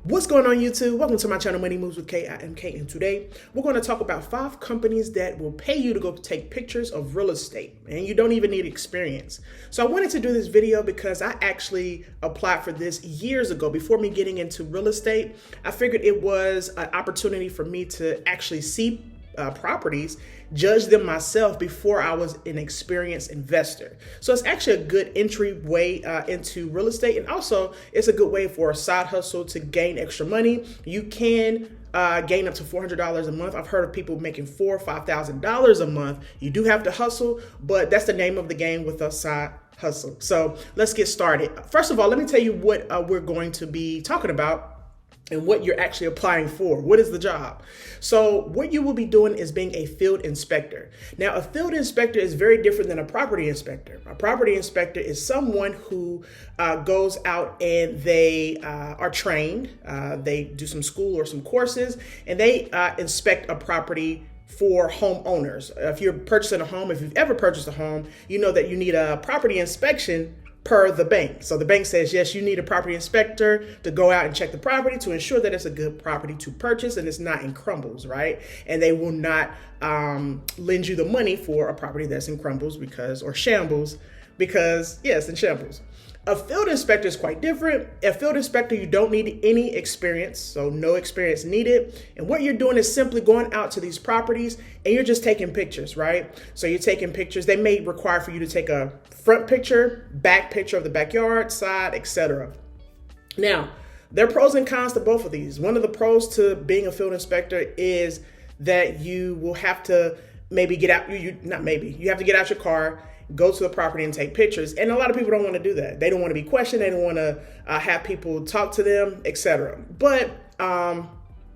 What's going on YouTube? Welcome to my channel, Money Moves with K. I am K, and today we're going to talk about 5 companies that will pay you to go take pictures of real estate, and you don't even need experience. So I wanted to do this video because I actually applied for this years ago before me getting into real estate. I figured it was an opportunity for me to actually see properties, judge them myself before I was an experienced investor. So it's actually a good entry way into real estate, and also it's a good way for a side hustle to gain extra money. You can gain up to $400 a month. I've heard of people making $4,000 or $5,000 a month. You do have to hustle, but that's the name of the game with a side hustle. So let's get started. First of all, let me tell you what we're going to be talking about and what you're actually applying for. What is the job? So what you will be doing is being a field inspector. Now, a field inspector is very different than a property inspector. A property inspector is someone who goes out and they are trained. They do some school or some courses, and they inspect a property for homeowners. If you're purchasing a home, if you've ever purchased a home, you know that you need a property inspection per the bank. So the bank says, yes, you need a property inspector to go out and check the property to ensure that it's a good property to purchase and it's not in crumbles, right? And they will not lend you the money for a property that's in crumbles or shambles, because yes, in shambles. A field inspector is quite different. A field inspector, you don't need any experience, so no experience needed. And what you're doing is simply going out to these properties and you're just taking pictures, right? So you're taking pictures. They may require for you to take a front picture, back picture of the backyard, side, etc. Now, there are pros and cons to both of these. One of the pros to being a field inspector is that you will have to maybe get out, you have to get out your car, go to the property and take pictures. And a lot of people don't want to do that. They don't want to be questioned. They don't want to have people talk to them, etc. But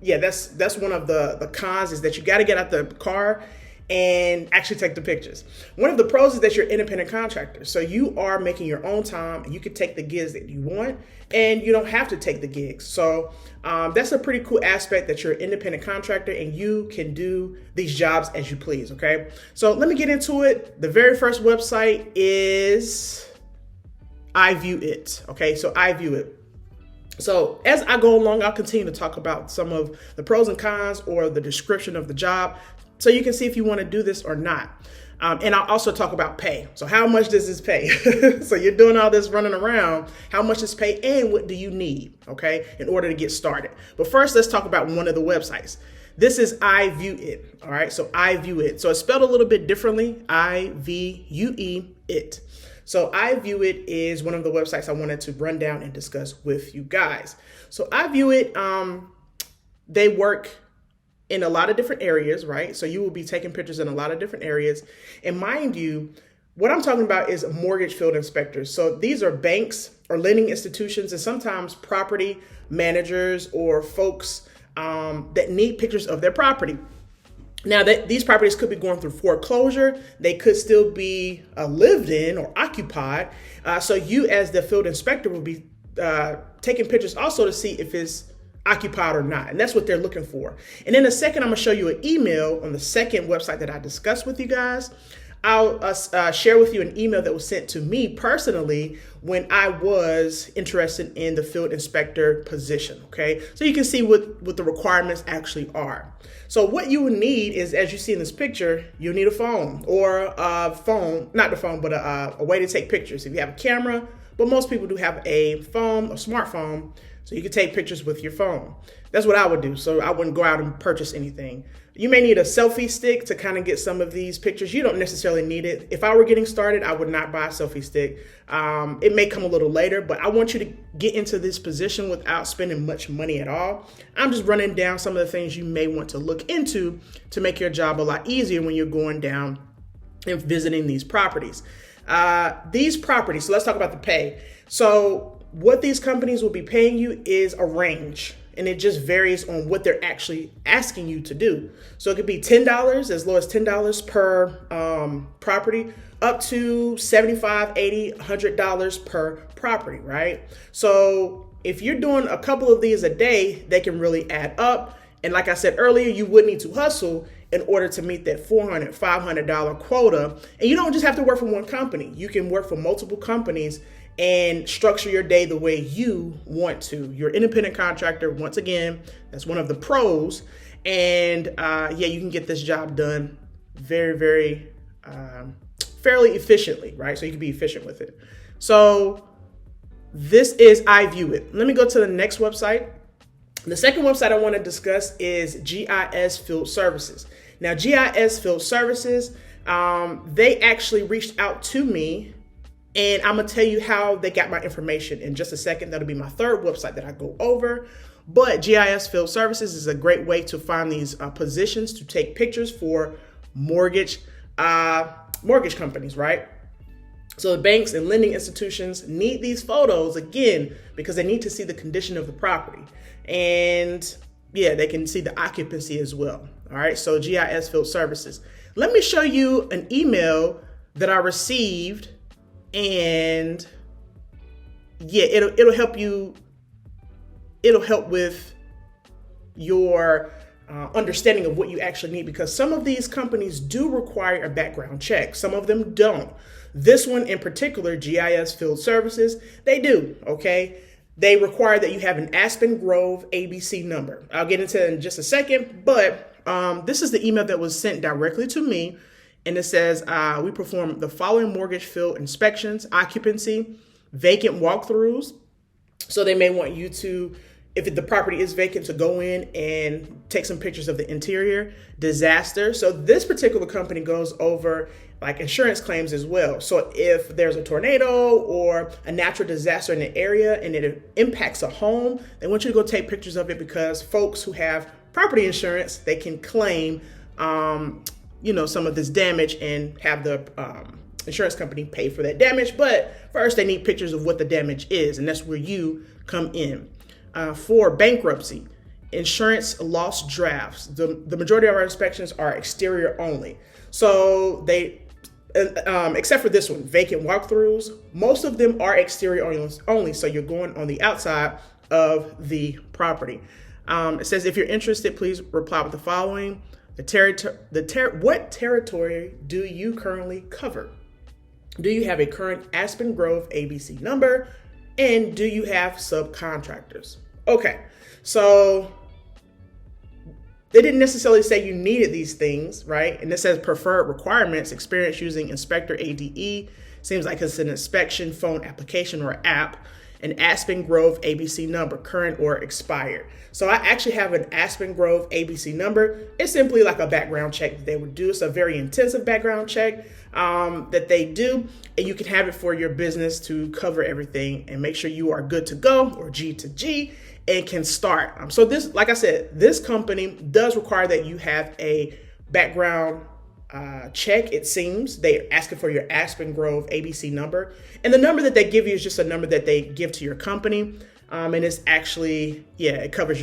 yeah, that's one of the cons, is that you got to get out the car and actually take the pictures. One of the pros is that you're an independent contractor. So you are making your own time, and you can take the gigs that you want, and you don't have to take the gigs. So that's a pretty cool aspect, that you're an independent contractor and you can do these jobs as you please, okay? So let me get into it. The very first website is iViewIt, okay? So iViewIt. So as I go along, I'll continue to talk about some of the pros and cons or the description of the job, so you can see if you want to do this or not. And I'll also talk about pay. So how much does this pay? So you're doing all this running around. How much is pay and what do you need, okay, in order to get started? But first, let's talk about one of the websites. This is iViewIt, all right? So iViewIt. So it's spelled a little bit differently, I-V-U-E-IT. So iViewIt is one of the websites I wanted to run down and discuss with you guys. So iViewIt, they work in a lot of different areas, right? So you will be taking pictures in a lot of different areas. And mind you, what I'm talking about is mortgage field inspectors. So these are banks or lending institutions, and sometimes property managers or folks that need pictures of their property. Now, these properties could be going through foreclosure. They could still be lived in or occupied. So you, as the field inspector, will be taking pictures also to see if it's occupied or not. And that's what they're looking for. And in a second, I'm going to show you an email on the second website that I discussed with you guys. I'll share with you an email that was sent to me personally when I was interested in the field inspector position, okay? So you can see what the requirements actually are. So what you will need is, as you see in this picture, you'll need a phone, or a phone, not the phone, but a way to take pictures. If you have a camera, but most people do have a phone, a smartphone, so you can take pictures with your phone. That's what I would do. So I wouldn't go out and purchase anything. You may need a selfie stick to kind of get some of these pictures. You don't necessarily need it. If I were getting started, I would not buy a selfie stick. It may come a little later, but I want you to get into this position without spending much money at all. I'm just running down some of the things you may want to look into to make your job a lot easier when you're going down and visiting these properties. These properties, so let's talk about the pay. So what these companies will be paying you is a range, and it just varies on what they're actually asking you to do. So it could be $10, as low as $10 per property, up to $75, $80, $100 per property, right? So if you're doing a couple of these a day, they can really add up. And like I said earlier, you would need to hustle in order to meet that $400, $500 quota. And you don't just have to work for one company. You can work for multiple companies and structure your day the way you want to. You're an independent contractor. Once again, that's one of the pros. And you can get this job done very, fairly efficiently, right? So you can be efficient with it. So this is iViewIt. Let me go to the next website. The second website I want to discuss is GIS Field Services. Now, GIS Field Services, they actually reached out to me, and I'm going to tell you how they got my information in just a second. That'll be my third website that I go over. But GIS Field Services is a great way to find these positions to take pictures for mortgage companies, right? So the banks and lending institutions need these photos, again, because they need to see the condition of the property. And they can see the occupancy as well. All right, so GIS Field Services. Let me show you an email that I received, and it'll help you. It'll help with your understanding of what you actually need, because some of these companies do require a background check. Some of them don't. This one in particular, GIS Field Services, they do, okay? They require that you have an Aspen Grove ABC number. I'll get into it in just a second, but this is the email that was sent directly to me, and it says, we perform the following mortgage field inspections: occupancy, vacant walkthroughs. So they may want you to, if the property is vacant, to go in and take some pictures of the interior. Disaster. So this particular company goes over like insurance claims as well. So if there's a tornado or a natural disaster in the area and it impacts a home, they want you to go take pictures of it, because folks who have property insurance, they can claim, some of this damage and have the insurance company pay for that damage. But first, they need pictures of what the damage is, and that's where you come in. For bankruptcy, insurance loss drafts, the majority of our inspections are exterior only. So they, except for this one, vacant walkthroughs, most of them are exterior only. So you're going on the outside of the property. It says, if you're interested, please reply with the following. What territory do you currently cover? Do you have a current Aspen Grove ABC number? And do you have subcontractors? Okay, so they didn't necessarily say you needed these things, right? And it says preferred requirements: experience using Inspector ADE. Seems like it's an inspection phone application or app. An Aspen Grove ABC number, current or expired. So I actually have an Aspen Grove ABC number. It's simply like a background check that they would do. It's a very intensive background check that they do, and you can have it for your business to cover everything and make sure you are good to go, or G to G, and can start. So this, like I said, this company does require that you have a background check. It seems they're asking for your Aspen Grove ABC number, and the number that they give you is just a number that they give to your company, and it's actually, it covers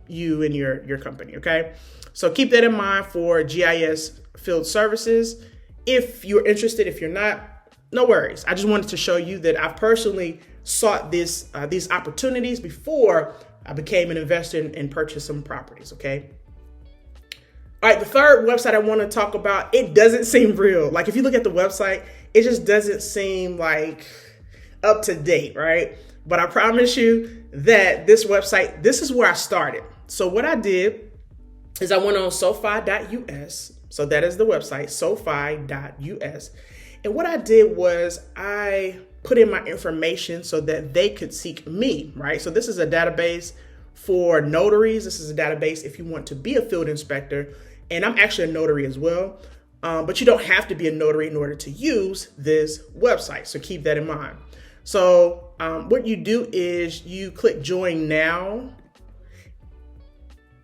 you and your company. Okay, so keep that in mind for GIS Field Services. If you're interested, if you're not, no worries. I just wanted to show you that I've personally sought these opportunities before I became an investor and purchased some properties. Okay. All right, the third website I want to talk about, it doesn't seem real. Like, if you look at the website, it just doesn't seem like up to date, right? But I promise you that this website, this is where I started. So what I did is I went on SoFi.us. So that is the website, SoFi.us. And what I did was I put in my information so that they could seek me, right? So this is a database for notaries. This is a database if you want to be a field inspector. And I'm actually a notary as well. But you don't have to be a notary in order to use this website. So keep that in mind. So what you do is you click join now,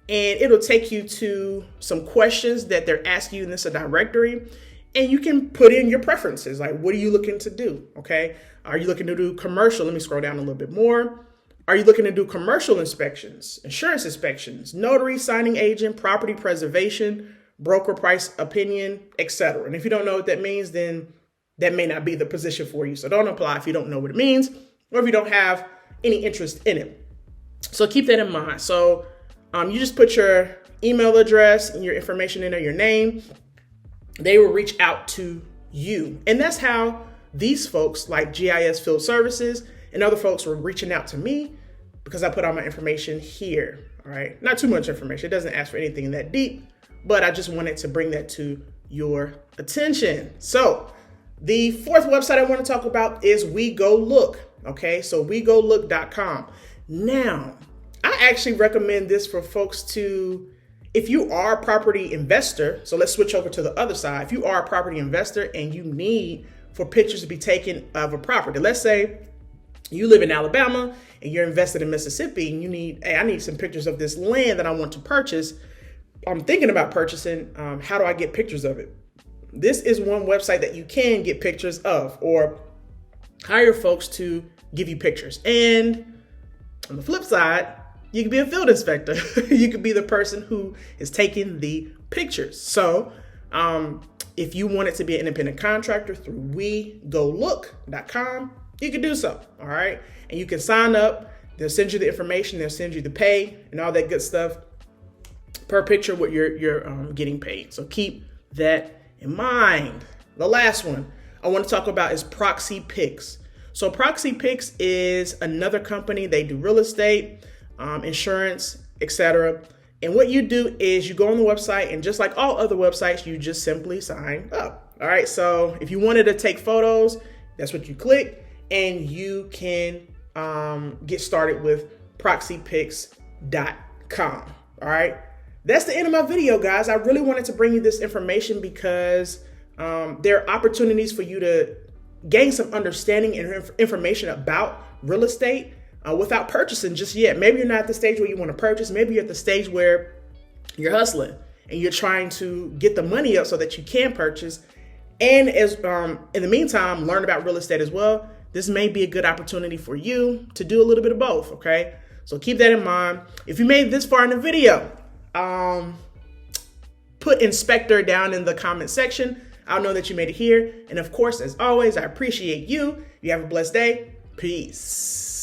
and it'll take you to some questions that they're asking you in this directory. And you can put in your preferences. Like, what are you looking to do? Okay. Are you looking to do commercial? Let me scroll down a little bit more. Are you looking to do commercial inspections, insurance inspections, notary, signing agent, property preservation, broker price opinion, etc.? And if you don't know what that means, then that may not be the position for you. So don't apply if you don't know what it means, or if you don't have any interest in it. So keep that in mind. So you just put your email address and your information in there, your name. They will reach out to you. And that's how these folks like GIS Field Services and other folks were reaching out to me because I put all my information here. All right, not too much information. It doesn't ask for anything that deep, but I just wanted to bring that to your attention. So the fourth website I want to talk about is WeGoLook. Okay, so WeGoLook.com. Now, I actually recommend this for folks to, if you are a property investor, so let's switch over to the other side. If you are a property investor and you need for pictures to be taken of a property, let's say you live in Alabama and you're invested in Mississippi and you need, hey, I need some pictures of this land that I want to purchase. I'm thinking about purchasing. How do I get pictures of it? This is one website that you can get pictures of or hire folks to give you pictures. And on the flip side, you could be a field inspector. You could be the person who is taking the pictures. So if you wanted to be an independent contractor through WeGoLook.com, you can do so, all right? And you can sign up. They'll send you the information. They'll send you the pay and all that good stuff per picture what you're getting paid. So keep that in mind. The last one I want to talk about is Proxy Pix. So Proxy Pix is another company. They do real estate, insurance, etc. And what you do is you go on the website and just like all other websites, you just simply sign up. All right. So if you wanted to take photos, that's what you click and you can get started with proxypix.com. All right. That's the end of my video, guys. I really wanted to bring you this information because there are opportunities for you to gain some understanding and information about real estate without purchasing just yet. Maybe you're not at the stage where you want to purchase. Maybe you're at the stage where you're hustling and you're trying to get the money up so that you can purchase. And as in the meantime, learn about real estate as well. This may be a good opportunity for you to do a little bit of both. Okay, so keep that in mind. If you made this far in the video, put inspector down in the comment section. I'll know that you made it here. And of course, as always, I appreciate you. You have a blessed day. Peace.